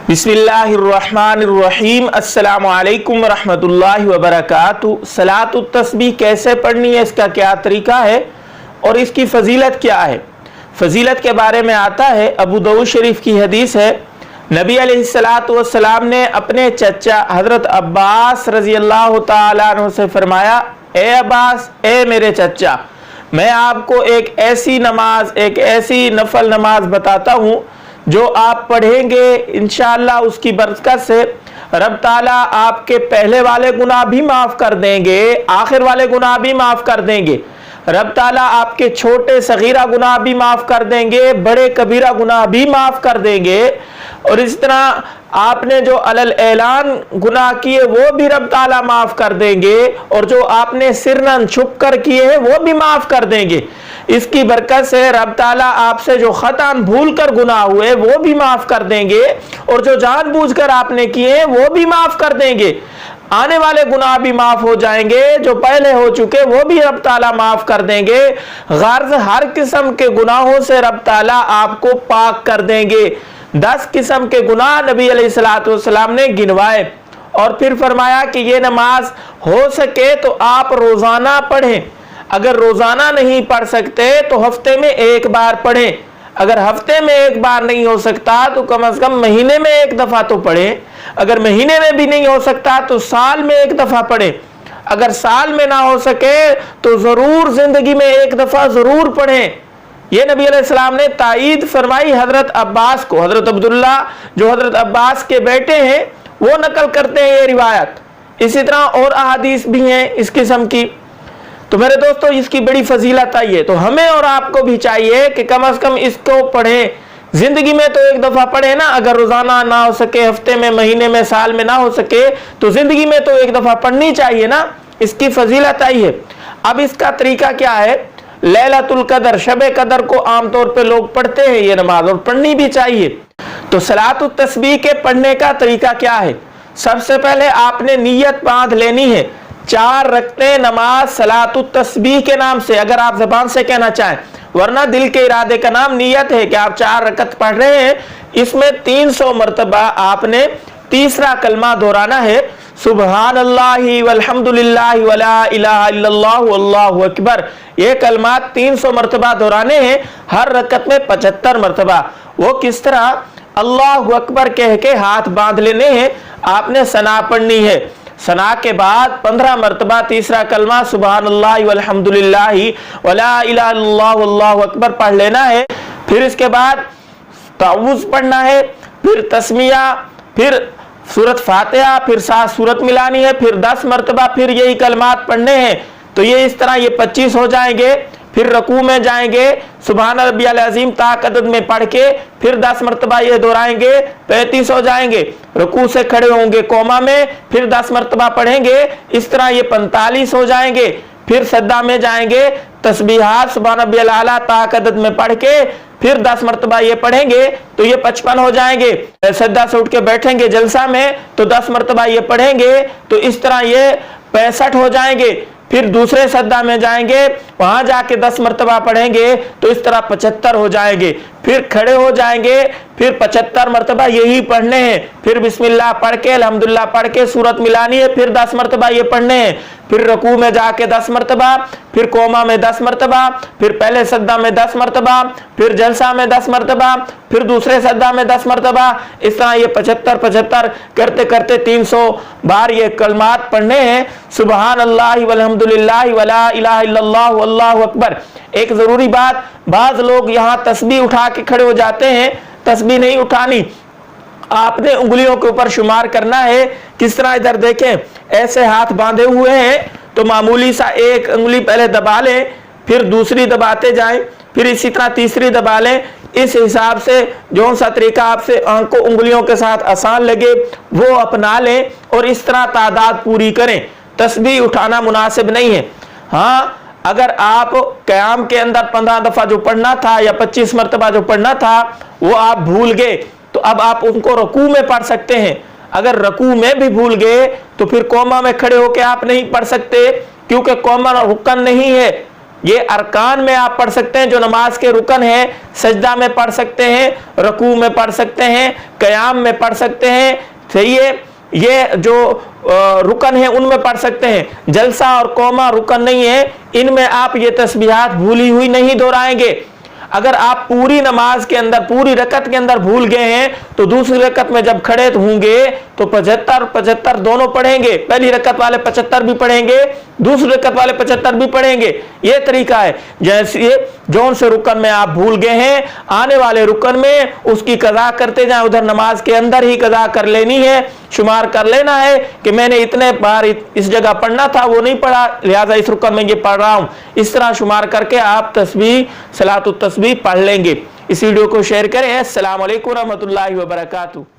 बिस्मिल्लाहिर्रहमानिर्रहीम। अस्सलामु अलैकुम वरहमतुल्लाहि वबरकातुहू। सलातुत तस्बीह कैसे पढ़नी है, इसका क्या तरीका है और इसकी फजीलत क्या है। फजीलत के बारे में आता है, अबू दाऊद शरीफ की हदीस है, नबी अलैहिस्सलातु वस्सलाम ने अपने चचा हजरत अब्बास रजी अल्लाह तआला अन्हु से फरमाया, ए अब्बास, ए मेरे चचा, मैं आपको एक ऐसी नमाज, एक ऐसी नफल नमाज बताता हूँ जो आप पढ़ेंगे इंशाअल्लाह उसकी बरकत से रब ताला आपके पहले वाले गुनाह भी माफ़ कर देंगे, आखिर वाले गुनाह भी माफ़ कर देंगे। रब ताला आपके छोटे सगीरा गुनाह भी माफ़ कर देंगे, बड़े कबीरा गुनाह भी माफ़ कर देंगे। और इस तरह आपने जो अलल ऐलान गुनाह किए वो भी रब ताला माफ़ कर देंगे, और जो आपने सिरनन छुप कर किए हैं वो भी माफ़ कर देंगे। इसकी बरकत से रब ताला आपसे जो खतान भूल कर गुनाह हुए वो भी माफ़ कर देंगे, और जो जानबूझकर आपने किए हैं वो भी माफ़ कर देंगे। आने वाले गुनाह भी माफ हो जाएंगे, जो पहले हो चुके वो भी रब ताला माफ कर देंगे। गर्ज हर किस्म के गुनाहों से रब ताला आपको पाक कर देंगे। 10 किस्म के गुनाह नबी अलैहिस्सलातु वस्सलाम ने गिनवाए, और फिर फरमाया कि ये नमाज हो सके तो आप रोजाना पढ़ें। अगर रोजाना नहीं पढ़ सकते तो हफ्ते में एक बार पढ़ें। अगर हफ्ते में एक बार नहीं हो सकता तो कम से कम महीने में एक दफा तो पढ़ें। अगर महीने में भी नहीं हो सकता तो साल में एक दफा पढ़ें। अगर साल में ना हो सके तो जरूर जिंदगी में एक दफा जरूर पढ़ें। ये नबी अलैहिस्सलाम ने ताईद फरमाई हजरत अब्बास को। हजरत अब्दुल्ला जो हजरत अब्बास के बेटे हैं वो नकल करते हैं ये रिवायत। इसी तरह और अहादीस भी हैं इस किस्म की। तो मेरे दोस्तों, इसकी बड़ी फजीलत आई है, तो हमें और आपको भी चाहिए कि कम से कम इसको पढ़ें। जिंदगी में तो एक दफा पढ़े ना, अगर रोजाना ना हो सके, हफ्ते में, महीने में, साल में ना हो सके तो जिंदगी में तो एक दफा पढ़नी चाहिए ना। इसकी फजीलत आई है। अब इसका तरीका क्या है। लैलतुल कदर, शब कदर को आमतौर पे लोग पढ़ते हैं ये नमाज, और पढ़नी भी चाहिए। तो सलातुत तस्बीह के पढ़ने का तरीका क्या है। सबसे पहले आपने नीयत बांध लेनी है। 4 रकते नमाज सलातुत तस्बीह के नाम से, अगर आप ज़बान से कहना चाहें, वरना दिल के इरादे का नाम नीयत है कि आप 4 रकत पढ़ रहे हैं। इसमें 300 मरतबा आपने तीसरा कलमा दोहराना है, सुबहानल्लाहि वल्हम्दुलिल्लाहि वला इलाहा इल्लल्लाह वल्लाहु अकबर। ये कलमा 300 मरतबा दोहराने हैं, हर रकत में 75 मरतबा। वो किस तरह, अल्लाहु अकबर कह के हाथ बांध लेने हैं, आपने सना पढ़नी है। सना के बाद 15 मरतबा तीसरा कलमा सुबहानल्लाहि वल्हम्दुलिल्लाहि वला इलाहा इल्लल्लाह वल्लाहु अकबर पढ़ लेना है। फिर इसके बाद ताऊज़ पढ़ना है, फिर तस्मिया, फिर सूरत फातिहा, फिर 7 सूरत मिलानी है, फिर 10 मरतबा फिर यही कलमात पढ़ने हैं। तो ये इस तरह ये 25 हो जाएंगे। फिर रकू में जाएंगे, सुबहान रब्बियल अज़ीम ताक अदद में पढ़ के फिर 10 मरतबा ये दोहराएंगे, 35 हो जाएंगे। रकू से खड़े होंगे कोमा में, फिर 10 मरतबा पढ़ेंगे, इस तरह ये 45 हो जाएंगे। फिर सद्दा में जाएंगे, तस्बीहात सुबहान रब्बियल आला ताक अदद में पढ़ के फिर 10 मरतबा ये पढ़ेंगे तो ये 55 हो जाएंगे। सद्दा से उठ के बैठेंगे जलसा में तो 10 मरतबा ये पढ़ेंगे, तो इस तरह ये 65 हो जाएंगे। फिर दूसरे सद्दा में जाएंगे, वहां जाके 10 मरतबा पढ़ेंगे तो इस तरह 75 हो जाएंगे। फिर खड़े हो जाएंगे, फिर 75 मरतबा यही पढ़ने हैं। फिर बिस्मिल्लाह पढ़ के, अल्हम्दुलिल्लाह पढ़ के सूरत मिलानी है, फिर 10 मरतबा ये पढ़ने हैं। फिर रकू में जाके 10 मरतबा, फिर कोमा में 10 मरतबा, फिर पहले सद्दा में 10 मरतबा, फिर जलसा में 10 मरतबा, फिर दूसरे सद्दा में 10 मरतबा। इस तरह ये 75 करते करते 300 बार ये कलमात पढ़ने हैं, सुबहान अल्लाहि वल्हम्दुलिल्लाहि वला इलाहा इल्लल्लाह वल्लाहु अकबर। एक जरूरी बात, बाज लोग यहाँ तस्बीह उठा के खड़े हो जाते हैं, तस्बीह नहीं उठानी, आपने उंगलियों के ऊपर शुमार करना है। किस तरह, इधर देखें, ऐसे हाथ बांधे हुए हैं तो मामूली सा एक उंगली पहले दबा लें, फिर दूसरी दबाते जाएं, फिर इसी तरह तीसरी दबा लें। इस हिसाब से जो सा तरीका आपसे आंखों उंगलियों के साथ आसान लगे वो अपना लें, और इस तरह तादाद पूरी करें। तस्बीह उठाना मुनासिब नहीं है। हाँ, अगर आप क़याम के अंदर 15 दफा जो पढ़ना था या 25 मरतबा जो पढ़ना था वो आप भूल गए तो अब आप उनको रकू में पढ़ सकते हैं। अगर रकू में भी भूल गए तो फिर कोमा में खड़े होकर आप नहीं पढ़ सकते, क्योंकि कोमा रुकन नहीं है। ये अरकान में आप पढ़ सकते हैं, जो नमाज के रुकन है, सजदा में पढ़ सकते हैं, रकू में पढ़ सकते हैं, क़याम में पढ़ सकते हैं, सही है। ये जो रुकन है उनमें पढ़ सकते हैं। जलसा और कौमा रुकन नहीं है, इनमें आप ये तस्बीहात भूली हुई नहीं दोहराएंगे। अगर आप पूरी नमाज के अंदर, पूरी रकत के अंदर भूल गए हैं तो दूसरी रकत में जब खड़े होंगे तो 75 दोनों पढ़ेंगे। पहली रकत वाले 75 भी पढ़ेंगे, दूसरी रकत वाले 75 भी पढ़ेंगे। ये तरीका है। जैसे जौन से रुकन में आप भूल गए हैं, आने वाले रुकन में उसकी कज़ा करते जाएं। उधर नमाज के अंदर ही कज़ा कर लेनी है, शुमार कर लेना है कि मैंने इतने बार इस जगह पढ़ना था, वो नहीं पढ़ा, लिहाजा इस रुकन में ये पढ़ रहा हूं। इस तरह शुमार करके आप तस्बीह, सलातुत तस्बीह पढ़ लेंगे। इस वीडियो को शेयर करें। अस्सलाम वालेकुम रहमतुल्लाहि व बरकातुहू।